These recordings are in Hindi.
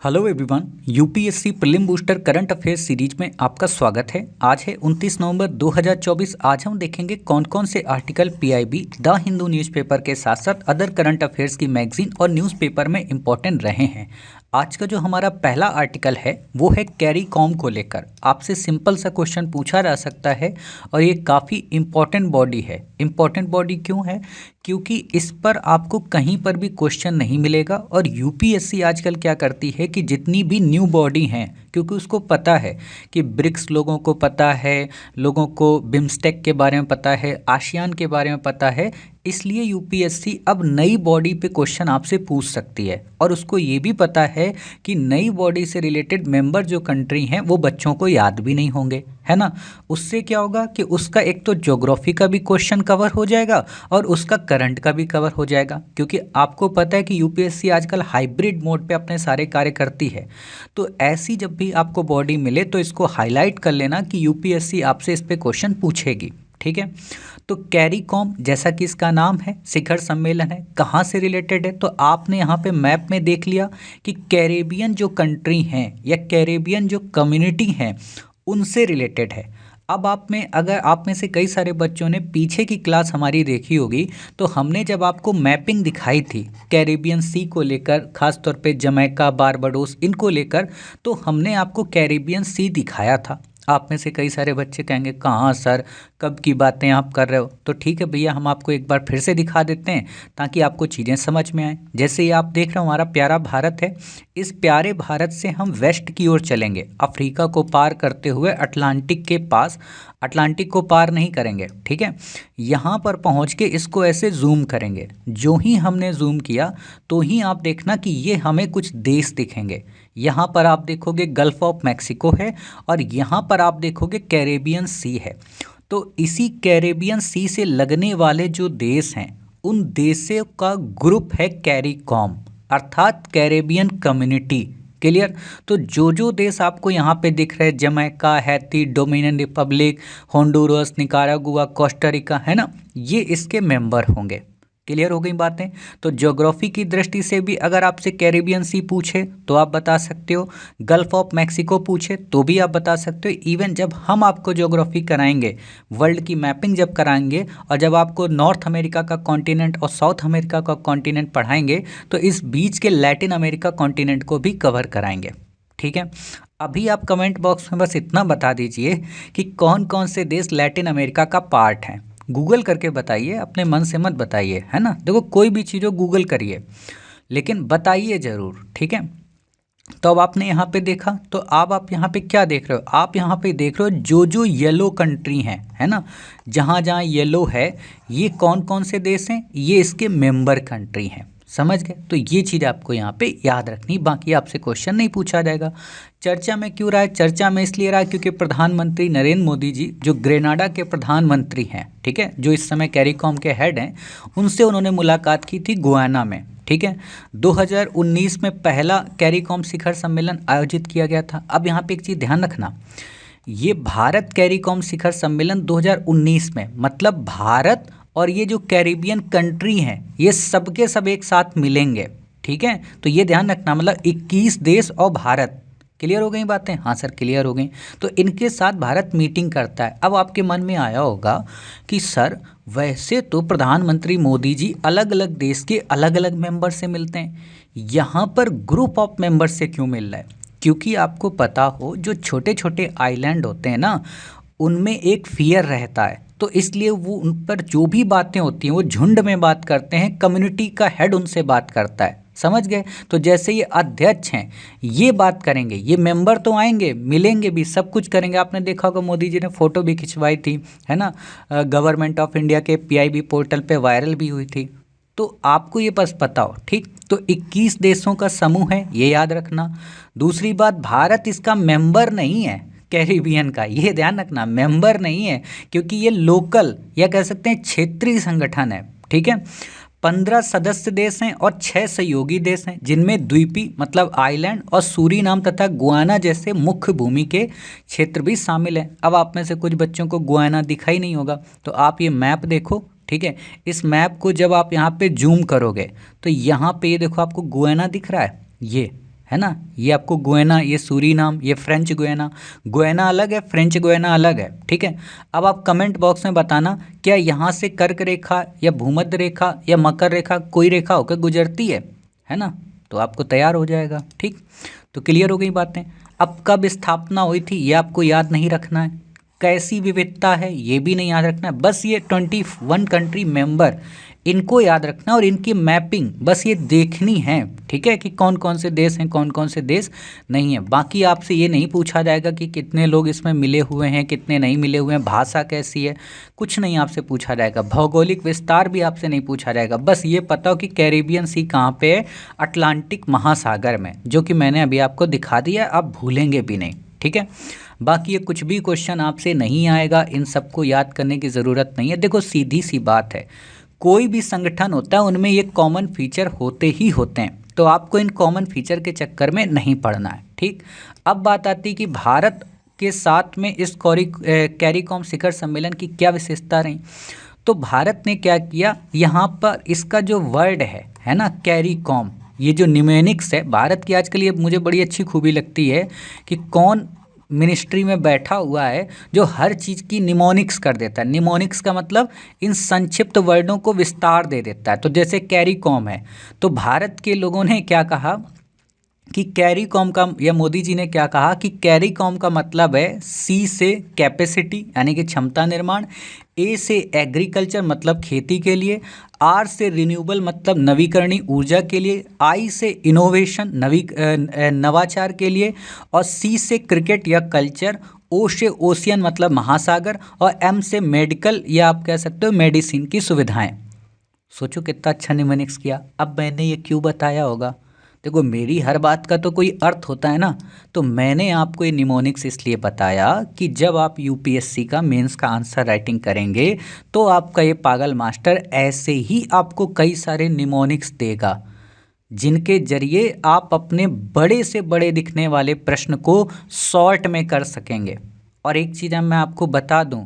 Hello everyone, UPSC prelim booster current affairs series में आपका स्वागत है। आज है 29 नवंबर 2024। आज हम देखेंगे कौन कौन से article PIB, the Hindu newspaper के साथ साथ अदर करंट अफेयर्स की मैगजीन और न्यूज़पेपर में इंपॉर्टेंट रहे हैं। आज का जो हमारा पहला आर्टिकल है वो है कैरीकॉम को लेकर। आपसे सिंपल सा क्वेश्चन पूछा जा सकता है और ये काफ़ी इम्पॉर्टेंट बॉडी है। इम्पॉर्टेंट बॉडी क्यों है? क्योंकि इस पर आपको कहीं पर भी क्वेश्चन नहीं मिलेगा। और यूपीएससी आजकल क्या करती है कि जितनी भी न्यू बॉडी हैं, क्योंकि उसको पता है कि ब्रिक्स लोगों को पता है, लोगों को बिम्स्टेक के बारे में पता है, आसियान के बारे में पता है, इसलिए यूपीएससी अब नई बॉडी पे क्वेश्चन आपसे पूछ सकती है। और उसको ये भी पता है कि नई बॉडी से रिलेटेड मेंबर जो कंट्री हैं वो बच्चों को याद भी नहीं होंगे, है ना। उससे क्या होगा कि उसका एक तो ज्योग्राफी का भी क्वेश्चन कवर हो जाएगा और उसका करंट का भी कवर हो जाएगा। क्योंकि आपको पता है कि यूपीएससी आजकल हाइब्रिड मोड पे अपने सारे कार्य करती है। तो ऐसी जब भी आपको बॉडी मिले तो इसको हाईलाइट कर लेना कि यूपीएससी आपसे इस पे क्वेश्चन पूछेगी, ठीक है। तो कैरीकॉम, जैसा कि इसका नाम है, शिखर सम्मेलन है। कहाँ से रिलेटेड है? तो आपने यहाँ पे मैप में देख लिया कि कैरेबियन जो कंट्री हैं या कैरेबियन जो कम्युनिटी हैं उनसे रिलेटेड है। अब अगर आप में से कई सारे बच्चों ने पीछे की क्लास हमारी देखी होगी, तो हमने जब आपको मैपिंग दिखाई थी कैरेबियन सी को लेकर, खास तौर पे जमैका, बारबाडोस, इनको लेकर, तो हमने आपको कैरेबियन सी दिखाया था। आप में से कई सारे बच्चे कहेंगे कहाँ सर, कब की बातें आप कर रहे हो? तो ठीक है भैया, हम आपको एक बार फिर से दिखा देते हैं ताकि आपको चीज़ें समझ में आए। जैसे ये आप देख रहे हो हमारा प्यारा भारत है। इस प्यारे भारत से हम वेस्ट की ओर चलेंगे, अफ्रीका को पार करते हुए अटलांटिक के पास। अटलांटिक को पार नहीं करेंगे, ठीक है। यहाँ पर पहुँच के इसको ऐसे जूम करेंगे। जो ही हमने जूम किया तो ही आप देखना कि ये हमें कुछ देश दिखेंगे। यहाँ पर आप देखोगे गल्फ ऑफ मैक्सिको है और यहाँ पर आप देखोगे कैरेबियन सी है। तो इसी कैरेबियन सी से लगने वाले जो देश हैं उन देशों का ग्रुप है कैरीकॉम, अर्थात कैरेबियन कम्युनिटी। क्लियर? तो जो देश आपको यहाँ पे दिख रहे हैं, Jamaica, Haiti, Dominican Republic, Honduras, Nicaragua, Costa Rica, है ना, ये इसके मेंबर होंगे। क्लियर हो गई बातें? तो ज्योग्राफी की दृष्टि से भी अगर आपसे कैरेबियन सी पूछे तो आप बता सकते हो, गल्फ ऑफ मैक्सिको पूछे तो भी आप बता सकते हो। इवन जब हम आपको ज्योग्राफी कराएंगे, वर्ल्ड की मैपिंग जब कराएंगे और जब आपको नॉर्थ अमेरिका का कॉन्टिनेंट और साउथ अमेरिका का कॉन्टिनेंट पढ़ाएंगे तो इस बीच के लैटिन अमेरिका कॉन्टिनेंट को भी कवर कराएंगे, ठीक है। अभी आप कमेंट बॉक्स में बस इतना बता दीजिए कि कौन कौन से देश लैटिन अमेरिका का पार्ट हैं। गूगल करके बताइए, अपने मन से मत बताइए, है ना। देखो, कोई भी चीज़ हो गूगल करिए लेकिन बताइए ज़रूर, ठीक है। तो अब आपने यहाँ पे देखा, तो अब आप यहाँ पे क्या देख रहे हो? आप यहाँ पे देख रहे हो जो येलो कंट्री हैं, है ना, जहाँ जहाँ येलो है ये कौन कौन से देश हैं, ये इसके मेंबर कंट्री हैं। समझ गए? तो ये चीज़ आपको यहाँ पे याद रखनी, बाकी आपसे क्वेश्चन नहीं पूछा जाएगा। चर्चा में क्यों रहा है? चर्चा में इसलिए रहा है क्योंकि प्रधानमंत्री नरेंद्र मोदी जी जो ग्रेनाडा के प्रधानमंत्री हैं, ठीक है, जो इस समय कैरीकॉम के हेड हैं, उनसे उन्होंने मुलाकात की थी गुयाना में, ठीक है। 2019 में पहला कैरीकॉम शिखर सम्मेलन आयोजित किया गया था। अब यहाँ पे एक चीज़ ध्यान रखना, ये भारत कैरीकॉम शिखर सम्मेलन 2019 में, मतलब भारत और ये जो कैरिबियन कंट्री हैं ये सबके सब एक साथ मिलेंगे, ठीक है। तो ये ध्यान रखना, मतलब 21 देश और भारत। क्लियर हो गई बातें? हाँ सर, क्लियर हो गई। तो इनके साथ भारत मीटिंग करता है। अब आपके मन में आया होगा कि सर वैसे तो प्रधानमंत्री मोदी जी अलग अलग देश के अलग अलग मेंबर से मिलते हैं, यहाँ पर ग्रुप ऑफ मेंबर से क्यों मिल रहा है? क्योंकि आपको पता हो जो छोटे छोटे आइलैंड होते हैं ना, उनमें एक फियर रहता है, तो इसलिए वो उन पर जो भी बातें होती हैं वो झुंड में बात करते हैं, कम्युनिटी का हेड उनसे बात करता है। समझ गए? तो जैसे ये अध्यक्ष हैं ये बात करेंगे, ये मेंबर तो आएंगे, मिलेंगे भी, सब कुछ करेंगे। आपने देखा होगा मोदी जी ने फ़ोटो भी खिंचवाई थी, है ना, गवर्नमेंट ऑफ इंडिया के पीआईबी पोर्टल पे वायरल भी हुई थी। तो आपको ये बस पता हो, ठीक। तो 21 देशों का समूह है, ये याद रखना। दूसरी बात, भारत इसका मेंबर नहीं है कैरिबियन का, ये ध्यान रखना, मेंबर नहीं है, क्योंकि ये लोकल या कह सकते हैं क्षेत्रीय संगठन है, ठीक है। 15 सदस्य देश हैं और 6 सहयोगी देश हैं, जिनमें द्वीपी मतलब आइलैंड और सूरीनाम तथा गुयाना जैसे मुख्य भूमि के क्षेत्र भी शामिल हैं। अब आप में से कुछ बच्चों को गुयाना दिखा ही नहीं होगा, तो आप ये मैप देखो, ठीक है। इस मैप को जब आप यहाँ पे जूम करोगे तो यहाँ पे ये देखो आपको गुयाना दिख रहा है, ये है ना। ये आपको गुयाना, ये सूरीनाम, ये फ्रेंच गुयाना। गुयाना अलग है, फ्रेंच गुयाना अलग है, ठीक है। अब आप कमेंट बॉक्स में बताना क्या यहाँ से कर्क रेखा या भूमध्य रेखा या मकर रेखा कोई रेखा होकर गुजरती है ना। तो आपको तैयार हो जाएगा, ठीक। तो क्लियर हो गई बातें। अब कब स्थापना हुई थी ये आपको याद नहीं रखना है, कैसी विविधता है ये भी नहीं याद रखना है, बस ये 21 कंट्री मेंबर इनको याद रखना और इनकी मैपिंग बस ये देखनी है, ठीक है, कि कौन कौन से देश हैं, कौन कौन से देश नहीं है। बाकी आपसे ये नहीं पूछा जाएगा कि कितने लोग इसमें मिले हुए हैं, कितने नहीं मिले हुए हैं, भाषा कैसी है, कुछ नहीं आपसे पूछा जाएगा। भौगोलिक विस्तार भी आपसे नहीं पूछा जाएगा, बस ये पता हो कि कैरिबियन सी कहाँ पे है, अटलांटिक महासागर में, जो कि मैंने अभी आपको दिखा दिया, आप भूलेंगे भी नहीं, ठीक है। बाकी ये कुछ भी क्वेश्चन आपसे नहीं आएगा, इन सबको याद करने की ज़रूरत नहीं है। देखो सीधी सी बात है, कोई भी संगठन होता है उनमें ये कॉमन फीचर होते ही होते हैं, तो आपको इन कॉमन फीचर के चक्कर में नहीं पड़ना है, ठीक। अब बात आती है कि भारत के साथ में इस कैरिकॉम शिखर सम्मेलन की क्या विशेषता रही। तो भारत ने क्या किया, यहाँ पर इसका जो वर्ड है ना, कैरिकॉम, ये जो न्यूमेनिक्स है, भारत की आजकल ये मुझे बड़ी अच्छी खूबी लगती है कि कौन मिनिस्ट्री में बैठा हुआ है जो हर चीज़ की निमोनिक्स कर देता है। निमोनिक्स का मतलब इन संक्षिप्त वर्डों को विस्तार दे देता है। तो जैसे कैरिकॉम है, तो भारत के लोगों ने क्या कहा कि कैरिकॉम का, या मोदी जी ने क्या कहा कि कैरिकॉम का मतलब है सी से कैपेसिटी यानी कि क्षमता निर्माण, ए से एग्रीकल्चर मतलब खेती के लिए, आर से रिन्यूएबल मतलब नवीकरणीय ऊर्जा के लिए, आई से इनोवेशन नवाचार के लिए, और सी से क्रिकेट या कल्चर, ओ से ओशियन मतलब महासागर, और एम से मेडिकल या आप कह सकते हो मेडिसिन की सुविधाएं। सोचो कितना अच्छा निमोनिक्स किया। अब मैंने ये क्यों बताया होगा, देखो मेरी हर बात का तो कोई अर्थ होता है ना, तो मैंने आपको ये निमोनिक्स इसलिए बताया कि जब आप यूपीएससी का मेंस का आंसर राइटिंग करेंगे तो आपका ये पागल मास्टर ऐसे ही आपको कई सारे निमोनिक्स देगा जिनके जरिए आप अपने बड़े से बड़े दिखने वाले प्रश्न को शॉर्ट में कर सकेंगे। और एक चीज़ मैं आपको बता दूं,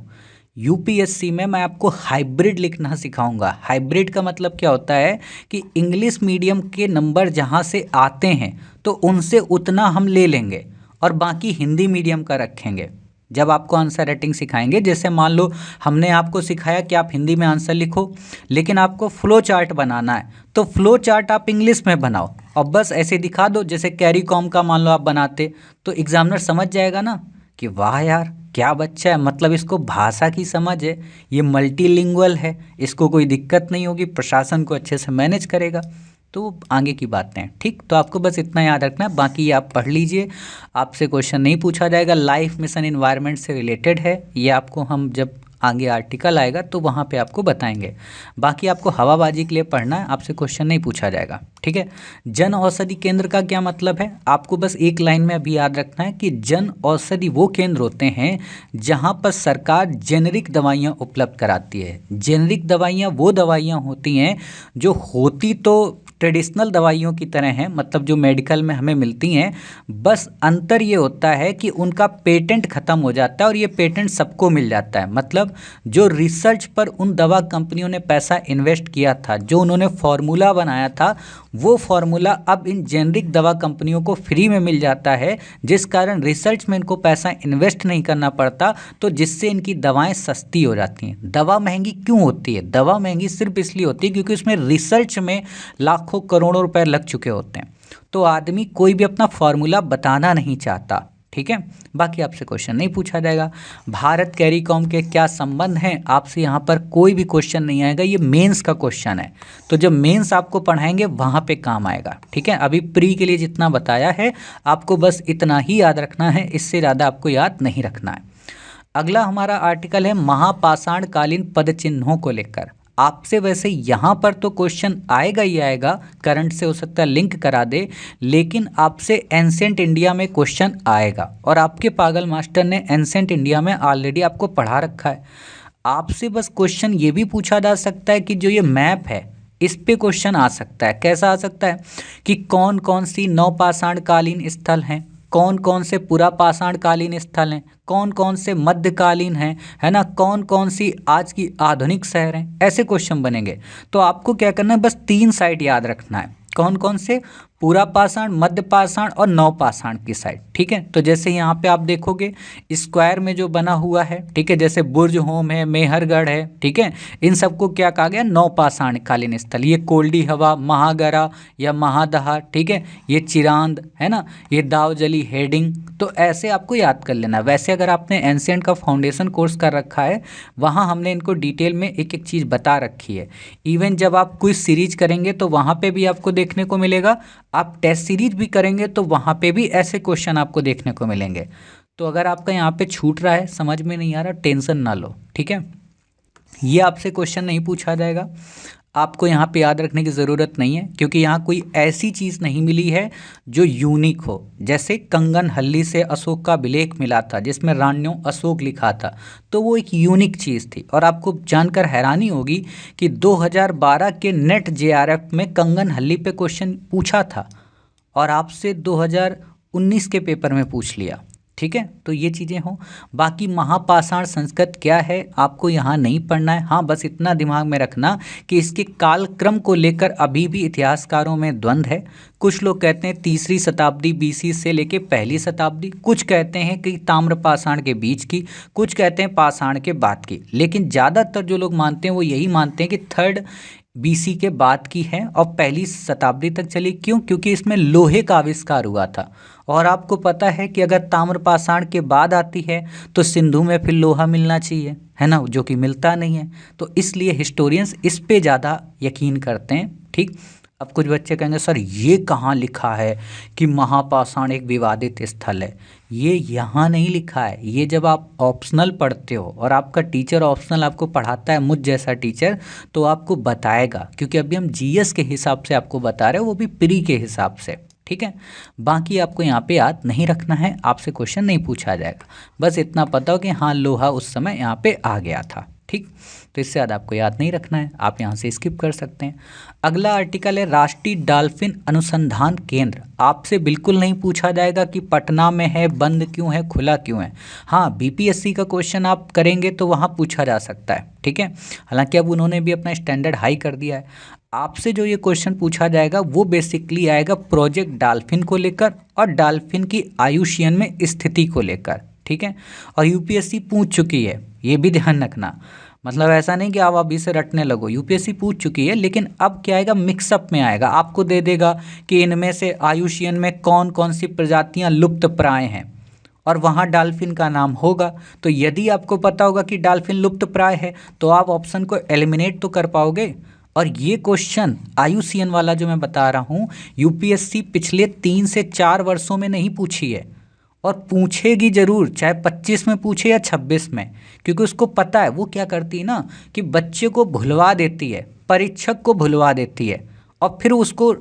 यूपीएससी में मैं आपको हाइब्रिड लिखना सिखाऊंगा। हाइब्रिड का मतलब क्या होता है कि इंग्लिश मीडियम के नंबर जहाँ से आते हैं तो उनसे उतना हम ले लेंगे और बाकी हिंदी मीडियम का रखेंगे। जब आपको आंसर राइटिंग सिखाएंगे, जैसे मान लो हमने आपको सिखाया कि आप हिंदी में आंसर लिखो, लेकिन आपको फ्लो चार्ट बनाना है, तो फ्लो चार्ट आप इंग्लिश में बनाओ और बस ऐसे दिखा दो जैसे कैरिकॉम का मान लो आप बनाते, तो एग्जामिनर समझ जाएगा ना कि वाह यार क्या बच्चा है, मतलब इसको भाषा की समझ है, ये मल्टीलिंगुअल है, इसको कोई दिक्कत नहीं होगी, प्रशासन को अच्छे से मैनेज करेगा। तो आगे की बातें हैं, ठीक। तो आपको बस इतना याद रखना है, बाकी ये आप पढ़ लीजिए, आपसे क्वेश्चन नहीं पूछा जाएगा। लाइफ मिशन इन्वायरमेंट से रिलेटेड है ये, आपको हम जब आगे आर्टिकल आएगा तो वहाँ पे आपको बताएंगे। बाकी आपको हवाबाजी के लिए पढ़ना है, आपसे क्वेश्चन नहीं पूछा जाएगा, ठीक है। जन औषधि केंद्र का क्या मतलब है, आपको बस एक लाइन में अभी याद रखना है कि जन औषधि वो केंद्र होते हैं जहाँ पर सरकार जेनरिक दवाइयाँ उपलब्ध कराती है। जेनरिक दवाइयाँ वो दवाइयाँ होती हैं जो होती तो ट्रेडिशनल दवाइयों की तरह हैं, मतलब जो मेडिकल में हमें मिलती हैं, बस अंतर ये होता है कि उनका पेटेंट ख़त्म हो जाता है और ये पेटेंट सबको मिल जाता है। मतलब जो रिसर्च पर उन दवा कंपनियों ने पैसा इन्वेस्ट किया था, जो उन्होंने फार्मूला बनाया था, वो फार्मूला अब इन जेनरिक दवा कंपनियों को फ्री में मिल जाता है, जिस कारण रिसर्च में इनको पैसा इन्वेस्ट नहीं करना पड़ता, तो जिससे इनकी दवाएं सस्ती हो जाती हैं। दवा महंगी क्यों होती है, दवा महंगी सिर्फ इसलिए होती है क्योंकि उसमें रिसर्च में लाखों करोड़ों रुपए लग चुके होते हैं। तो आदमी कोई भी अपना फार्मूला बताना नहीं चाहता, ठीक है। बाकी आपसे क्वेश्चन नहीं पूछा जाएगा। भारत कैरिकॉम के क्या संबंध हैं, आपसे यहाँ पर कोई भी क्वेश्चन नहीं आएगा, ये मेंस का क्वेश्चन है, तो जब मेंस आपको पढ़ाएंगे वहाँ पे काम आएगा, ठीक है। अभी प्री के लिए जितना बताया है आपको बस इतना ही याद रखना है, इससे ज़्यादा आपको याद नहीं रखना है। अगला हमारा आर्टिकल है महापाषाणकालीन पद चिन्हों को लेकर। आपसे वैसे यहाँ पर तो क्वेश्चन आएगा ही आएगा, करंट से हो सकता है लिंक करा दे, लेकिन आपसे एंसेंट इंडिया में क्वेश्चन आएगा और आपके पागल मास्टर ने एंसेंट इंडिया में ऑलरेडी आपको पढ़ा रखा है। आपसे बस क्वेश्चन ये भी पूछा जा सकता है कि जो ये मैप है इस पे क्वेश्चन आ सकता है। कैसा आ सकता है कि कौन कौन सी नवपाषाणकालीन स्थल हैं, कौन कौन से पुरापाषाणकालीन स्थल हैं, कौन कौन से मध्यकालीन हैं, है ना, कौन कौन सी आज की आधुनिक शहर हैं, ऐसे क्वेश्चन बनेंगे। तो आपको क्या करना है, बस 3 साइड याद रखना है। कौन कौन से, पूरा पाषाण, मध्य पाषाण और नवपाषाण की साइड। ठीक है, तो जैसे यहाँ पे आप देखोगे स्क्वायर में जो बना हुआ है, ठीक है, जैसे बुर्ज होम है, मेहरगढ़ है, ठीक है, इन सबको क्या कहा गया, नवपाषाण कालीन स्थल। ये कोल्डी हवा, महागरा या महादहा, ठीक है, ये चिरांद है ना, ये दावजली हेडिंग। तो ऐसे आपको याद कर लेना। वैसे अगर आपने एंशिएंट का फाउंडेशन कोर्स कर रखा है, वहाँ हमने इनको डिटेल में एक एक चीज़ बता रखी है। इवन जब आप क्विज सीरीज करेंगे तो वहाँ पे भी आपको देखने को मिलेगा, आप टेस्ट सीरीज भी करेंगे तो वहाँ पे भी ऐसे क्वेश्चन आपको देखने को मिलेंगे। तो अगर आपका यहाँ पे छूट रहा है, समझ में नहीं आ रहा, टेंशन ना लो, ठीक है, ये आपसे क्वेश्चन नहीं पूछा जाएगा। आपको यहाँ पे याद रखने की ज़रूरत नहीं है, क्योंकि यहाँ कोई ऐसी चीज़ नहीं मिली है जो यूनिक हो। जैसे कंगन हल्ली से अशोक का अभिलेख मिला था जिसमें रान्यों अशोक लिखा था, तो वो एक यूनिक चीज़ थी। और आपको जानकर हैरानी होगी कि 2012 के नेट जेआरएफ में कंगन हल्ली पे क्वेश्चन पूछा था और आपसे 2019 के पेपर में पूछ लिया। ठीक है, तो ये चीज़ें हों। बाकी महापाषाण संस्कृत क्या है आपको यहाँ नहीं पढ़ना है। हाँ, बस इतना दिमाग में रखना कि इसके कालक्रम को लेकर अभी भी इतिहासकारों में द्वंद्व है। कुछ लोग कहते हैं 3री शताब्दी BC से लेके 1ली शताब्दी, कुछ कहते हैं कि ताम्रपाषाण के बीच की, कुछ कहते हैं पाषाण के बाद की। लेकिन ज़्यादातर जो लोग मानते हैं वो यही मानते हैं कि 3rd BC के बाद की है और 1ली शताब्दी तक चली। क्यों? क्योंकि इसमें लोहे का आविष्कार हुआ था। और आपको पता है कि अगर ताम्रपाषाण के बाद आती है तो सिंधु में फिर लोहा मिलना चाहिए, है ना, जो कि मिलता नहीं है। तो इसलिए हिस्टोरियंस इस पे ज़्यादा यकीन करते हैं। ठीक, अब कुछ बच्चे कहेंगे सर ये कहाँ लिखा है कि महापाषाण एक विवादित स्थल है। ये यहाँ नहीं लिखा है, ये जब आप ऑप्शनल पढ़ते हो और आपका टीचर ऑप्शनल आपको पढ़ाता है, मुझ जैसा टीचर, तो आपको बताएगा। क्योंकि अभी हम GS के हिसाब से आपको बता रहे हो, वो भी प्री के हिसाब से। ठीक है, बाकी आपको यहाँ पे याद नहीं रखना है, आपसे क्वेश्चन नहीं पूछा जाएगा। बस इतना पता हो कि हाँ लोहा उस समय यहाँ पे आ गया था। ठीक, तो इससे ज़्यादा आपको याद नहीं रखना है, आप यहाँ से स्किप कर सकते हैं। अगला आर्टिकल है राष्ट्रीय डॉल्फिन अनुसंधान केंद्र। आपसे बिल्कुल नहीं पूछा जाएगा कि पटना में है, बंद क्यों है, खुला क्यों है। हाँ, BPSC का क्वेश्चन आप करेंगे तो वहाँ पूछा जा सकता है। ठीक है, हालांकि अब उन्होंने भी अपना स्टैंडर्ड हाई कर दिया है। आपसे जो ये क्वेश्चन पूछा जाएगा वो बेसिकली आएगा प्रोजेक्ट डॉल्फिन को लेकर और डॉल्फिन की आयुष्यन में स्थिति को लेकर। ठीक है, और UPSC पूछ चुकी है, ये भी ध्यान रखना। मतलब ऐसा नहीं कि आप अभी से रटने लगो, UPSC पूछ चुकी है, लेकिन अब क्या आएगा, मिक्सअप में आएगा। आपको दे देगा कि इनमें से आयुष्यन में कौन कौन सी प्रजातियां लुप्त प्राय हैं और वहाँ डॉल्फिन का नाम होगा। तो यदि आपको पता होगा कि डॉल्फिन लुप्त प्राय है तो आप ऑप्शन को एलिमिनेट तो कर पाओगे। और ये क्वेश्चन IUCN वाला जो मैं बता रहा हूँ, UPSC पिछले 3 से 4 वर्षों में नहीं पूछी है और पूछेगी जरूर, चाहे 25 में पूछे या 26 में, क्योंकि उसको पता है। वो क्या करती है ना कि बच्चे को भुलवा देती है, परीक्षक को भुलवा देती है और फिर उसको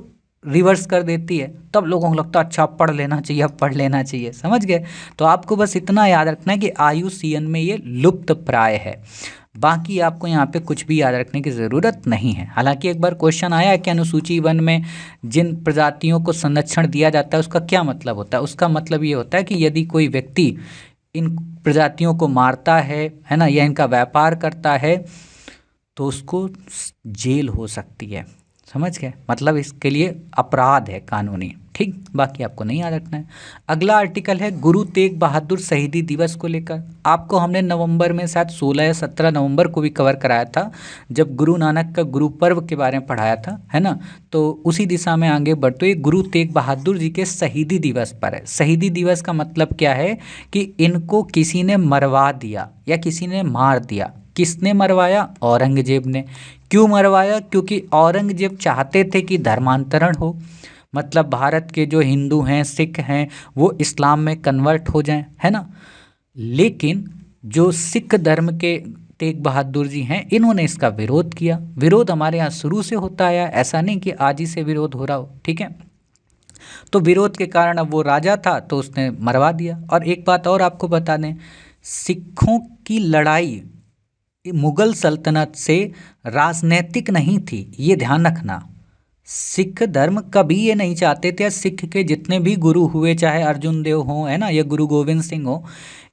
रिवर्स कर देती है। तब लोगों को लगता है अच्छा पढ़ लेना चाहिए, अब पढ़ लेना चाहिए। समझ गए? तो आपको बस इतना याद रखना है कि IUCN में ये लुप्त प्राय है। बाकी आपको यहाँ पे कुछ भी याद रखने की ज़रूरत नहीं है। हालांकि एक बार क्वेश्चन आया कि अनुसूची 1 में जिन प्रजातियों को संरक्षण दिया जाता है उसका क्या मतलब होता है। उसका मतलब ये होता है कि यदि कोई व्यक्ति इन प्रजातियों को मारता है ना, या इनका व्यापार करता है तो उसको जेल हो सकती है। समझ गए? मतलब इसके लिए अपराध है कानूनी। ठीक, बाकी आपको नहीं याद रखना है। अगला आर्टिकल है गुरु तेग बहादुर शहीदी दिवस को लेकर। आपको हमने नवंबर में शायद 16 या 17 नवंबर को भी कवर कराया था, जब गुरु नानक का गुरु पर्व के बारे में पढ़ाया था, है ना। तो उसी दिशा में आगे बढ़ते हुए गुरु तेग बहादुर जी के शहीदी दिवस पर है। शहीदी दिवस का मतलब क्या है कि इनको किसी ने मरवा दिया या किसी ने मार दिया। किसने मरवाया? औरंगजेब ने। क्यों मरवाया? क्योंकि औरंगजेब चाहते थे कि धर्मांतरण हो, मतलब भारत के जो हिंदू हैं, सिख हैं, वो इस्लाम में कन्वर्ट हो जाएं, है ना। लेकिन जो सिख धर्म के तेग बहादुर जी हैं, इन्होंने इसका विरोध किया। विरोध हमारे यहाँ शुरू से होता आया, ऐसा नहीं कि आज ही से विरोध हो रहा हो। ठीक है, तो विरोध के कारण अब वो राजा था तो उसने मरवा दिया। और एक बात और आपको बता दें, सिखों की लड़ाई मुगल सल्तनत से राजनैतिक नहीं थी, ये ध्यान रखना। सिख धर्म कभी ये नहीं चाहते थे, सिख के जितने भी गुरु हुए, चाहे अर्जुन देव हो, है ना, या गुरु गोविंद सिंह हो,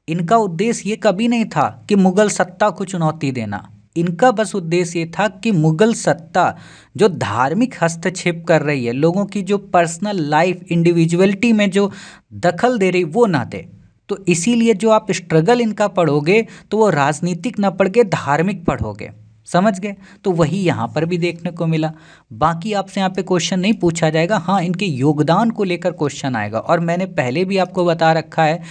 इनका उद्देश्य ये कभी नहीं था कि मुगल सत्ता को चुनौती देना। इनका बस उद्देश्य ये था कि मुगल सत्ता जो धार्मिक हस्तक्षेप कर रही है, लोगों की जो पर्सनल लाइफ इंडिविजुअलिटी में जो दखल दे रही, वो ना दे। तो इसीलिए जो आप स्ट्रगल इनका पढ़ोगे तो वो राजनीतिक ना पढ़ के धार्मिक पढ़ोगे, समझ गए। तो वही यहाँ पर भी देखने को मिला। बाकी आपसे यहाँ पे क्वेश्चन नहीं पूछा जाएगा, हाँ इनके योगदान को लेकर क्वेश्चन आएगा। और मैंने पहले भी आपको बता रखा है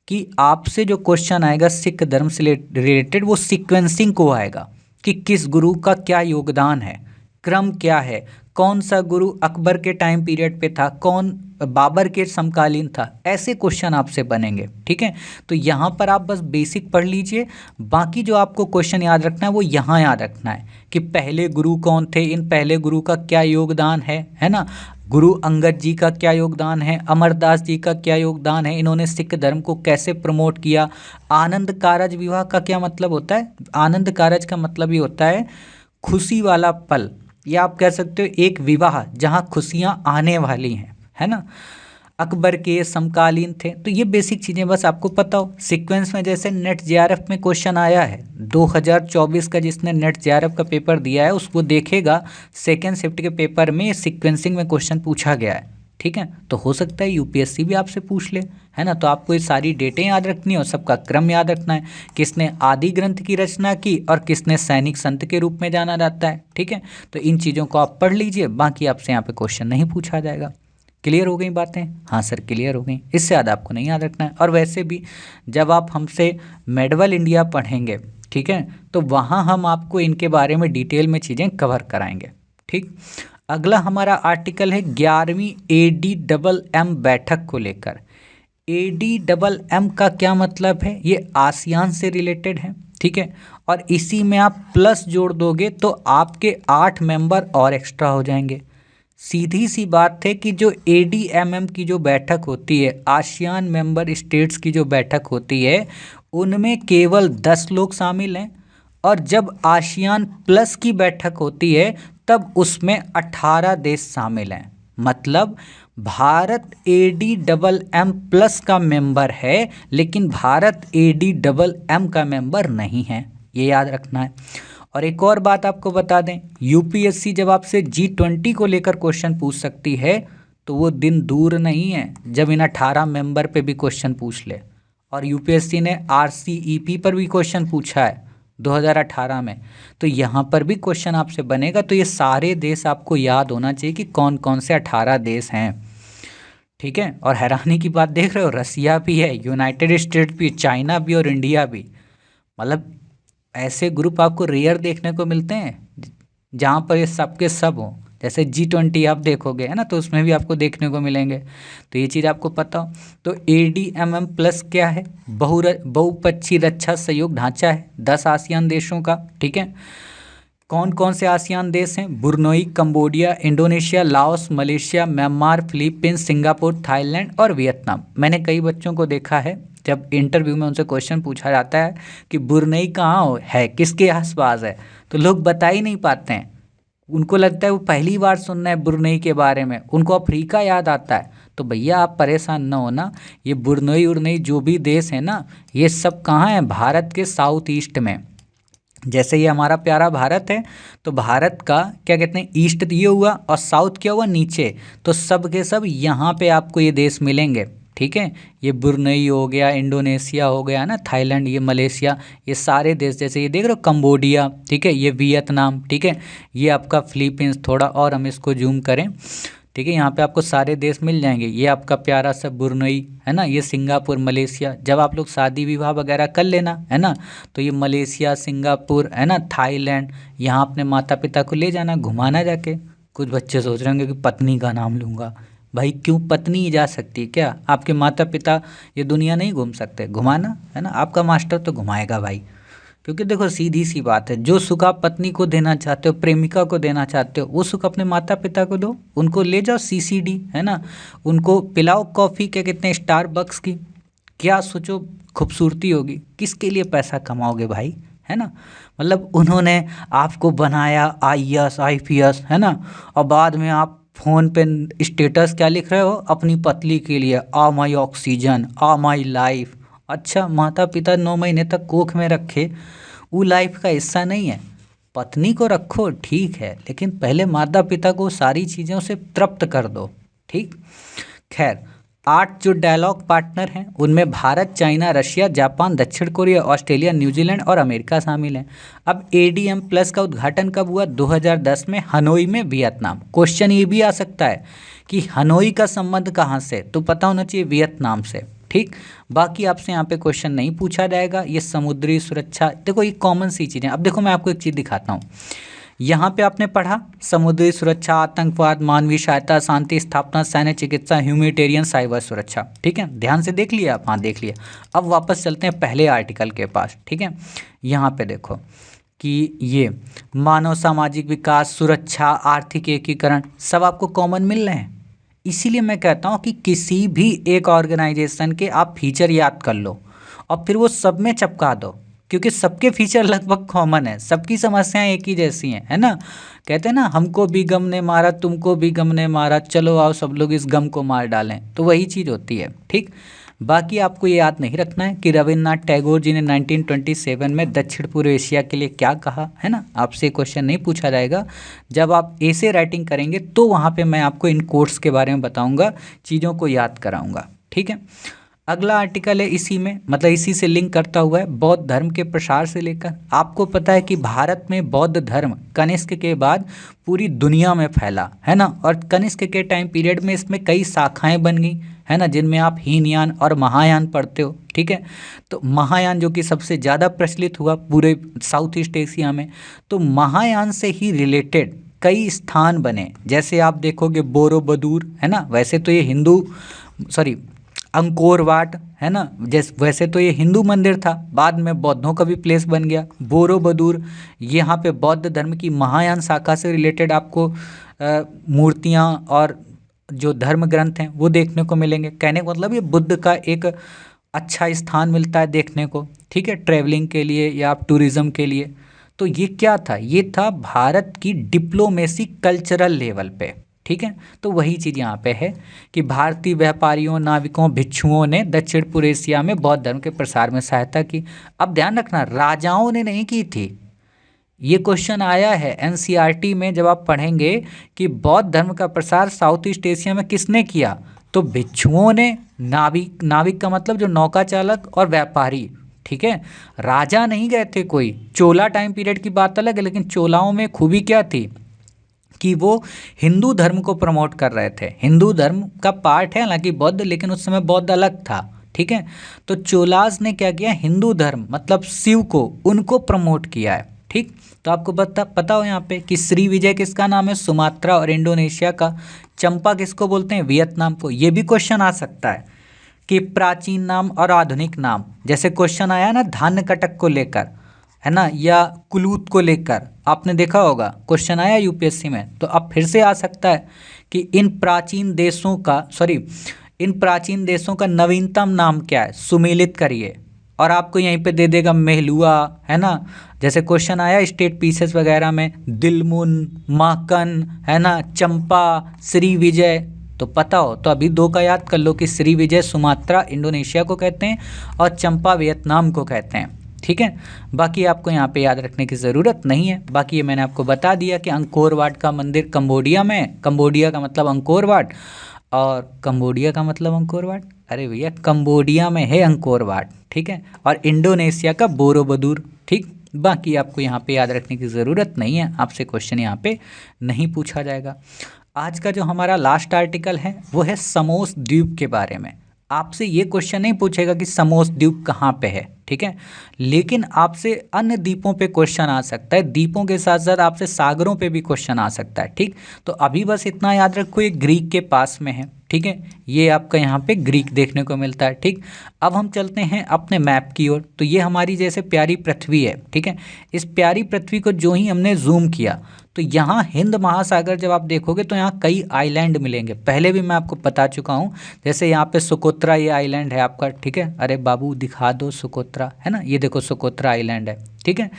कि आपसे जो क्वेश्चन आएगा सिख धर्म से रिलेटेड, वो सीक्वेंसिंग को आएगा कि किस गुरु का क्या योगदान है, क्रम क्या है, कौन सा गुरु अकबर के टाइम पीरियड पे था, कौन बाबर के समकालीन था, ऐसे क्वेश्चन आपसे बनेंगे, ठीक है। तो यहाँ पर आप बस बेसिक पढ़ लीजिए, बाकी जो आपको क्वेश्चन याद रखना है वो यहाँ याद रखना है कि पहले गुरु कौन थे, इन पहले गुरु का क्या योगदान है ना। गुरु अंगद जी का क्या योगदान है, अमरदास जी का क्या योगदान है, इन्होंने सिख धर्म को कैसे प्रमोट किया। आनंद कारज विवाह का क्या मतलब होता है? आनंद कारज का मतलब ये होता है खुशी वाला पल, या आप कह सकते हो एक विवाह जहाँ खुशियाँ आने वाली हैं, है ना। अकबर के समकालीन थे। तो ये बेसिक चीज़ें बस आपको पता हो। सीक्वेंस में जैसे नेट जेआरएफ में क्वेश्चन आया है 2024 का, जिसने नेट जेआरएफ का पेपर दिया है उसको देखेगा, सेकेंड शिफ्ट के पेपर में सीक्वेंसिंग में क्वेश्चन पूछा गया है, ठीक है। तो हो सकता है यूपीएससी भी आपसे पूछ ले, है ना। तो आपको ये सारी डेटें याद रखनी है और सबका क्रम याद रखना है, किसने आदि ग्रंथ की रचना की और किसने सैनिक संत के रूप में जाना जाता है, ठीक है। तो इन चीज़ों को आप पढ़ लीजिए, बाकी आपसे यहाँ पे क्वेश्चन नहीं पूछा जाएगा। क्लियर हो गई बातें? हाँ सर क्लियर हो गई, इससे ज़्यादा आपको नहीं याद रखना है। और वैसे भी जब आप हमसे मेडवल इंडिया पढ़ेंगे, ठीक है, तो वहाँ हम आपको इनके बारे में डिटेल में चीज़ें कवर कराएंगे, ठीक। अगला हमारा आर्टिकल है 11वीं ADMM बैठक को लेकर। ADMM का क्या मतलब है? ये आसियान से रिलेटेड है, ठीक है। और इसी में आप प्लस जोड़ दोगे तो आपके 8 मेंबर और एक्स्ट्रा हो जाएंगे। सीधी सी बात है कि जो ADMM की जो बैठक होती है, आसियान मेंबर स्टेट्स की जो बैठक होती है, उनमें केवल 10 लोग शामिल हैं। और जब आसियान प्लस की बैठक होती है तब उसमें 18 देश शामिल हैं। मतलब भारत ADMM प्लस का मेंबर है, लेकिन भारत ADMM का मेंबर नहीं है, ये याद रखना है। और एक और बात आपको बता दें, यूपीएससी जब आपसे G20 को लेकर क्वेश्चन पूछ सकती है तो वो दिन दूर नहीं है जब इन 18 मेंबर पे भी क्वेश्चन पूछ ले। और यूपीएससी ने RCEP पर भी क्वेश्चन पूछा है 2018 में, तो यहाँ पर भी क्वेश्चन आपसे बनेगा। तो ये सारे देश आपको याद होना चाहिए कि कौन कौन से 18 देश हैं, ठीक है। और हैरानी की बात देख रहे हो, रसिया भी है, यूनाइटेड स्टेट्स भी, चाइना भी और इंडिया भी। मतलब ऐसे ग्रुप आपको रेयर देखने को मिलते हैं जहाँ पर ये सब के सब हों। जैसे G20 आप देखोगे, है ना, तो उसमें भी आपको देखने को मिलेंगे। तो ये चीज़ आपको पता हो। तो ADMM प्लस क्या है? बहुपक्षीय रक्षा सहयोग ढांचा है 10 आसियान देशों का, ठीक है। कौन कौन से आसियान देश हैं? Brunei, Cambodia, Indonesia, Laos, Malaysia, Myanmar, Philippines, Singapore, Thailand और वियतनाम। मैंने कई बच्चों को देखा है जब इंटरव्यू में उनसे क्वेश्चन पूछा जाता है कि ब्रुनई कहाँ है, किसके आसपास है, तो लोग बता ही नहीं पाते हैं। उनको लगता है वो पहली बार सुन रहे हैं ब्रुनई के बारे में, उनको अफ्रीका याद आता है। तो भैया आप परेशान न होना, ये ब्रुनई उर्नई जो भी देश है ना, ये सब कहाँ है? भारत के साउथ ईस्ट में। जैसे ये हमारा प्यारा भारत है, तो भारत का क्या कहते हैं, ईस्ट ये हुआ और साउथ क्या हुआ, नीचे। तो सब के सब यहाँ पे आपको ये देश मिलेंगे, ठीक है। ये ब्रुनई हो गया, इंडोनेशिया हो गया ना, थाईलैंड, ये मलेशिया, ये सारे देश। जैसे ये देख रहे हो कंबोडिया, ठीक है, ये वियतनाम, ठीक है, ये आपका फिलीपींस। थोड़ा और हम इसको जूम करें, ठीक है, यहाँ पे आपको सारे देश मिल जाएंगे। ये आपका प्यारा सा ब्रुनई है ना, ये सिंगापुर, मलेशिया। जब आप लोग शादी विवाह वगैरह कर लेना, है ना, तो ये मलेशिया, सिंगापुर, है ना, थाईलैंड, यहाँ अपने माता पिता को ले जाना, घुमाना जाके। कुछ बच्चे सोच रहे होंगे कि पत्नी का नाम लूँगा। भाई क्यों, पत्नी ही जा सकती है क्या? आपके माता पिता ये दुनिया नहीं घूम सकते? घुमाना, है ना, आपका मास्टर तो घुमाएगा भाई। क्योंकि देखो सीधी सी बात है, जो सुख आप पत्नी को देना चाहते हो, प्रेमिका को देना चाहते हो, वो सुख अपने माता पिता को दो। उनको ले जाओ CCD, है ना, उनको पिलाओ कॉफ़ी, क्या कहते हैं, स्टारबक्स की। क्या सोचो खूबसूरती होगी, किसके लिए पैसा कमाओगे भाई, है ना। मतलब उन्होंने आपको बनाया IAS IPS, है ना, और बाद में आप फ़ोन पे स्टेटस क्या लिख रहे हो अपनी पतली के लिए, आ माई ऑक्सीजन, आ माई लाइफ। अच्छा, माता पिता 9 महीने तक कोख में रखे, वो लाइफ का हिस्सा नहीं है। पत्नी को रखो ठीक है, लेकिन पहले माता पिता को सारी चीज़ों से तृप्त कर दो। ठीक, खैर 8 जो डायलॉग पार्टनर हैं उनमें भारत, चाइना, रशिया, जापान, दक्षिण कोरिया, ऑस्ट्रेलिया, न्यूजीलैंड और अमेरिका शामिल हैं। अब एडीएम प्लस का उद्घाटन कब हुआ? 2010 में हनोई में, वियतनाम। क्वेश्चन ये भी आ सकता है कि हनोई का संबंध कहाँ से, तो पता होना चाहिए वियतनाम से। ठीक, बाकी आपसे यहाँ पे क्वेश्चन नहीं पूछा जाएगा। ये समुद्री सुरक्षा, देखो ये कॉमन सी चीज़ें। अब देखो मैं आपको एक चीज़ दिखाता हूँ। यहाँ पे आपने पढ़ा समुद्री सुरक्षा, आतंकवाद, मानवीय सहायता, शांति स्थापना, सैन्य चिकित्सा, ह्यूमैनिटेरियन, साइबर सुरक्षा। ठीक है, ध्यान से देख लिया आप? हाँ देख लिया। अब वापस चलते हैं पहले आर्टिकल के पास। ठीक है, यहाँ पे देखो कि ये मानव सामाजिक विकास, सुरक्षा, आर्थिक एकीकरण सब आपको कॉमन मिल रहे हैं। इसीलिए मैं कहता हूँ कि किसी भी एक ऑर्गेनाइजेशन के आप फीचर याद कर लो और फिर वो सब में चिपका दो, क्योंकि सबके फीचर लगभग कॉमन है, सबकी समस्याएं एक ही जैसी हैं, है ना। कहते हैं ना, हमको भी गम ने मारा, तुमको भी गम ने मारा, चलो आओ सब लोग इस गम को मार डालें, तो वही चीज़ होती है। ठीक, बाकी आपको ये याद नहीं रखना है कि रविन्द्रनाथ टैगोर जी ने 1927 में दक्षिण पूर्व एशिया के लिए क्या कहा, है ना। आपसे क्वेश्चन नहीं पूछा जाएगा। जब आप ऐसे राइटिंग करेंगे तो वहाँ पे मैं आपको इन कोट्स के बारे में बताऊँगा, चीज़ों को याद कराऊँगा। ठीक है, अगला आर्टिकल है इसी में, मतलब इसी से लिंक करता हुआ है, बौद्ध धर्म के प्रसार से लेकर। आपको पता है कि भारत में बौद्ध धर्म कनिष्क के बाद पूरी दुनिया में फैला, है ना। और कनिष्क के टाइम पीरियड में इसमें कई शाखाएं बन गई, है ना, जिनमें आप हीनयान और महायान पढ़ते हो। ठीक है, तो महायान जो कि सबसे ज़्यादा प्रचलित हुआ पूरे साउथ ईस्ट एशिया में, तो महायान से ही रिलेटेड कई स्थान बने। जैसे आप देखोगे बोरोबदूर, है ना, वैसे तो ये अंकोर वाट, है ना, वैसे तो ये हिंदू मंदिर था, बाद में बौद्धों का भी प्लेस बन गया। बोरोबदूर, यहाँ पे बौद्ध धर्म की महायान शाखा से रिलेटेड आपको मूर्तियाँ और जो धर्म ग्रंथ हैं वो देखने को मिलेंगे। कहने का मतलब ये बुद्ध का एक अच्छा स्थान मिलता है देखने को। ठीक है, ट्रैवलिंग के लिए या आप टूरिज़्म के लिए। तो ये क्या था? ये था भारत की डिप्लोमेसी कल्चरल लेवल पे। ठीक है, तो वही चीज़ यहाँ पे है कि भारतीय व्यापारियों, नाविकों, भिक्षुओं ने दक्षिण पूर्व एशिया में बौद्ध धर्म के प्रसार में सहायता की। अब ध्यान रखना, राजाओं ने नहीं की थी। ये क्वेश्चन आया है एनसीईआरटी में, जब आप पढ़ेंगे कि बौद्ध धर्म का प्रसार साउथ ईस्ट एशिया में किसने किया, तो भिक्षुओं ने, नाविक, नाविक का मतलब जो नौका चालक, और व्यापारी। ठीक है, राजा नहीं गए थे कोई। चोला टाइम पीरियड की बात अलग है, लेकिन चोलाओं में खूबी क्या थी कि वो हिंदू धर्म को प्रमोट कर रहे थे। हिंदू धर्म का पार्ट है हालांकि बौद्ध, लेकिन उस समय बौद्ध अलग था। ठीक है, तो चोलाज ने क्या किया, हिंदू धर्म मतलब शिव को, उनको प्रमोट किया है। ठीक, तो आपको पता हो यहाँ पे कि श्री विजय किसका नाम है, सुमात्रा और इंडोनेशिया का। चंपा किसको बोलते हैं, वियतनाम को। ये भी क्वेश्चन आ सकता है कि प्राचीन नाम और आधुनिक नाम, जैसे क्वेश्चन आया ना धान्य कटक को लेकर, है ना, या कुलूत को लेकर, आपने देखा होगा क्वेश्चन आया यूपीएससी में। तो अब फिर से आ सकता है कि इन प्राचीन देशों का नवीनतम नाम क्या है, सुमेलित करिए, और आपको यहीं पे दे देगा मेहलुआ, है ना। जैसे क्वेश्चन आया स्टेट पीसेस वगैरह में, दिलमुन, माकन, है ना, चंपा, श्री विजय, तो पता हो तो अभी दो का याद कर लो कि श्री विजय सुमात्रा इंडोनेशिया को कहते हैं और चंपा वियतनाम को कहते हैं। ठीक है, बाकी आपको यहाँ पे याद रखने की ज़रूरत नहीं है। बाकी ये मैंने आपको बता दिया कि अंकोर वाट का मंदिर कंबोडिया में, कंबोडिया का मतलब अंकोर वाट, और कंबोडिया का मतलब अंकोर वाट, अरे भैया कंबोडिया में है अंकोर वाट। ठीक है, और इंडोनेशिया का बोरोबदूर। ठीक, बाकी आपको यहाँ पे याद रखने की ज़रूरत नहीं है, आपसे क्वेश्चन यहाँ पे नहीं पूछा जाएगा। आज का जो हमारा लास्ट आर्टिकल है वो है समोस द्वीप के बारे में। आपसे ये क्वेश्चन नहीं पूछेगा कि समोस द्वीप कहाँ पे है, ठीक है, लेकिन आपसे अन्य द्वीपों पे क्वेश्चन आ सकता है। द्वीपों के साथ साथ आपसे सागरों पे भी क्वेश्चन आ सकता है। ठीक, तो अभी बस इतना याद रखो, ये ग्रीक के पास में है। ठीक है, ये आपका यहाँ पे ग्रीक देखने को मिलता है। ठीक, अब हम चलते हैं अपने मैप की ओर। तो ये हमारी जैसे प्यारी पृथ्वी है। ठीक है, इस प्यारी पृथ्वी को जो ही हमने जूम किया तो यहाँ हिंद महासागर जब आप देखोगे तो यहाँ कई आइलैंड मिलेंगे। पहले भी मैं आपको बता चुका हूँ, जैसे यहाँ पे सोकोत्रा ये आइलैंड है आपका। ठीक है, अरे बाबू दिखा दो सोकोत्रा, है ना, ये देखो सोकोत्रा आइलैंड है। ठीक। ठीक है।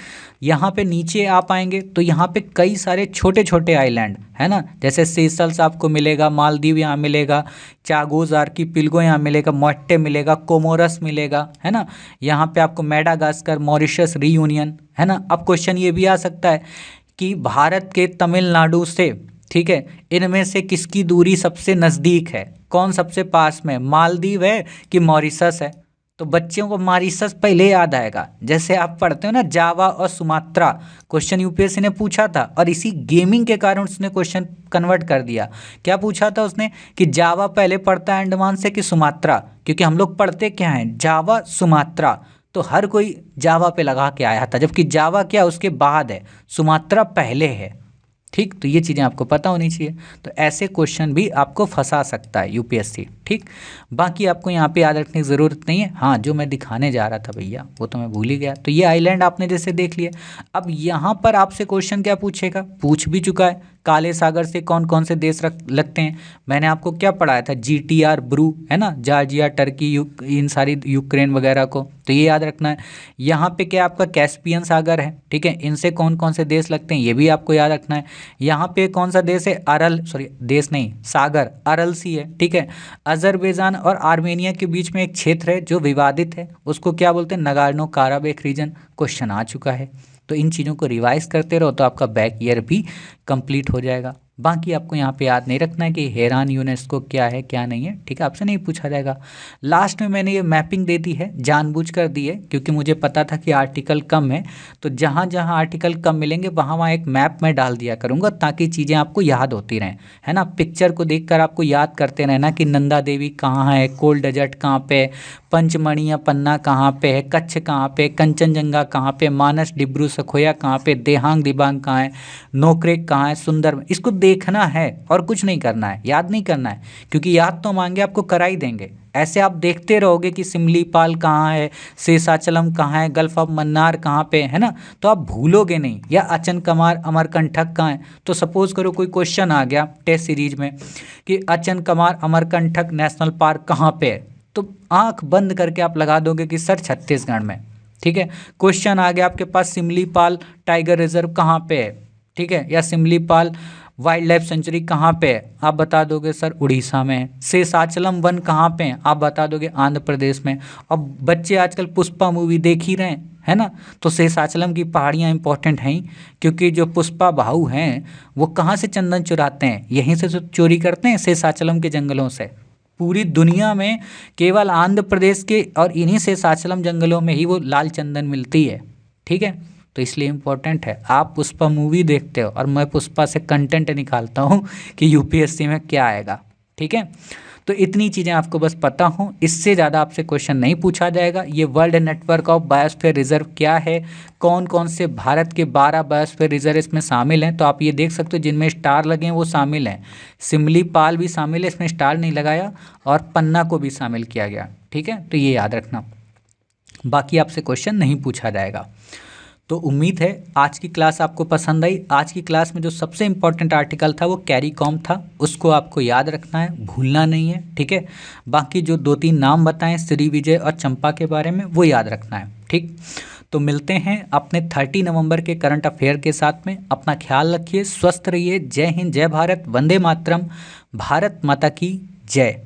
यहाँ पे नीचे आप आएंगे तो यहाँ पे कई सारे छोटे छोटे आइलैंड है ना, जैसे सेशल्स आपको मिलेगा, मालदीव यहाँ मिलेगा, चागोस आर्कीपिलगो यहाँ मिलेगा, मोट्टे मिलेगा, कोमोरस मिलेगा, है ना। यहाँ पे आपको मेडागास्कर, मॉरिशस, रीयूनियन, है ना। अब क्वेश्चन ये भी आ सकता है कि भारत के तमिलनाडु से, ठीक है, इनमें से किसकी दूरी सबसे नज़दीक है, कौन सबसे पास में, मालदीव है कि मॉरिशस है। तो बच्चों को मॉरिशस पहले याद आएगा, जैसे आप पढ़ते हो ना जावा और सुमात्रा, क्वेश्चन यूपीएससी ने पूछा था और इसी गेमिंग के कारण उसने क्वेश्चन कन्वर्ट कर दिया। क्या पूछा था उसने कि जावा पहले पढ़ता है अंडमान से कि सुमात्रा, क्योंकि हम लोग पढ़ते क्या हैं, जावा सुमात्रा, तो हर कोई जावा पे लगा के आया था, जबकि जावा क्या उसके बाद है, सुमात्रा पहले है। ठीक, तो ये चीज़ें आपको पता होनी चाहिए। तो ऐसे क्वेश्चन भी आपको फंसा सकता है यूपीएससी। ठीक, बाकी आपको यहाँ पे याद रखने की ज़रूरत नहीं है। हाँ, जो मैं दिखाने जा रहा था भैया वो तो मैं भूल ही गया। तो ये आइलैंड आपने जैसे देख लिया। अब यहाँ पर आपसे क्वेश्चन क्या पूछेगा, पूछ भी चुका है, काले सागर से कौन कौन से देश लगते हैं। मैंने आपको क्या पढ़ाया था, जीटीआर ब्रू, है ना, जॉर्जिया, टर्की, इन सारी यूक्रेन वगैरह को, तो ये याद रखना है। यहाँ पे क्या आपका कैस्पियन सागर है, ठीक है, इनसे कौन कौन से देश लगते हैं ये भी आपको याद रखना है। यहाँ पे कौन सा देश है, अरल, सॉरी देश नहीं सागर, अरल सी है, ठीक है। अजरबैजान और आर्मेनिया के बीच में एक क्षेत्र है जो विवादित है, उसको क्या बोलते हैं, नगार्नो काराबाख रीजन। क्वेश्चन आ चुका है, तो इन चीज़ों को रिवाइज करते रहो तो आपका बैक ईयर भी कंप्लीट हो जाएगा। बाकी आपको यहाँ पे याद नहीं रखना है कि हेरान यूनेस्को क्या है क्या नहीं है, ठीक है, आपसे नहीं पूछा जाएगा। लास्ट में मैंने ये मैपिंग दे दी है, जानबूझकर दी है, क्योंकि मुझे पता था कि आर्टिकल कम है, तो जहाँ जहाँ आर्टिकल कम मिलेंगे वहाँ वहाँ एक मैप मैं डाल दिया करूँगा ताकि चीज़ें आपको याद होती रहें, है ना। पिक्चर को देखकर आपको याद करते रहना कि नंदा देवी कहाँ है, कोल डेजर्ट कहाँ पे, पंचमढ़ी या पन्ना कहाँ पे है, कच्छ कहाँ पे, कंचनजंगा कहाँ पे, मानस डिब्रू सखोया कहाँ पे, देहांग दिबांग कहाँ है, नोकरेक कहाँ है, सुंदर, इसको देखना है और कुछ नहीं करना है, याद नहीं करना है, क्योंकि याद तो मांगे आपको करा ही देंगे। ऐसे आप देखते रहोगे कि सिमलीपाल कहाँ है, शेषाचलम कहाँ है, गल्फ ऑफ मन्नार कहाँ पे है ना, तो आप भूलोगे नहीं। या अचनकमार अमरकंटक कहाँ है, तो सपोज करो कोई क्वेश्चन आ गया टेस्ट सीरीज में कि अचनकमार अमरकंटक नेशनल पार्क कहाँ पे है, तो आंख बंद करके आप लगा दोगे कि सर छत्तीसगढ़ में, ठीक है। क्वेश्चन आ गया आपके पास सिमलीपाल टाइगर रिजर्व कहाँ पे है, ठीक है, या सिमलीपाल वाइल्ड लाइफ सेंचुरी कहाँ पे है, आप बता दोगे सर उड़ीसा में है। शेषाचलम वन कहाँ पे है, आप बता दोगे आंध्र प्रदेश में। अब बच्चे आजकल पुष्पा मूवी देख ही रहे हैं, है ना, तो शेषाचलम की पहाड़ियाँ इंपॉर्टेंट हैं, क्योंकि जो पुष्पा भाऊ हैं वो कहाँ से चंदन चुराते हैं, यहीं से तो चोरी करते हैं, शेषाचलम के जंगलों से। पूरी दुनिया में केवल आंध्र प्रदेश के और इन्हीं शेषाचलम जंगलों में ही वो लाल चंदन मिलती है, ठीक है। तो इसलिए इम्पोर्टेंट है, आप पुष्पा मूवी देखते हो और मैं पुष्पा से कंटेंट निकालता हूँ कि यूपीएससी में क्या आएगा, ठीक है। तो इतनी चीज़ें आपको बस पता हो, इससे ज़्यादा आपसे क्वेश्चन नहीं पूछा जाएगा। ये world network of biosphere reserve क्या है, कौन कौन से भारत के 12 बायोस्फीयर रिजर्व इसमें शामिल हैं, तो आप ये देख सकते हो जिनमें स्टार लगे हैं वो शामिल हैं। सिमलीपाल भी शामिल है, इसमें स्टार नहीं लगाया, और पन्ना को भी शामिल किया गया, ठीक है, तो ये याद रखना। बाकी आपसे क्वेश्चन नहीं पूछा जाएगा। तो उम्मीद है आज की क्लास आपको पसंद आई। आज की क्लास में जो सबसे इम्पॉर्टेंट आर्टिकल था वो कैरीकॉम था, उसको आपको याद रखना है, भूलना नहीं है, ठीक है। बाकी जो 2-3 नाम बताएं श्री विजय और चंपा के बारे में वो याद रखना है, ठीक। तो मिलते हैं अपने 30 नवंबर के करंट अफेयर के साथ में। अपना ख्याल रखिए, स्वस्थ रहिए। जय हिंद, जय भारत, वंदे मातरम, भारत माता की जय।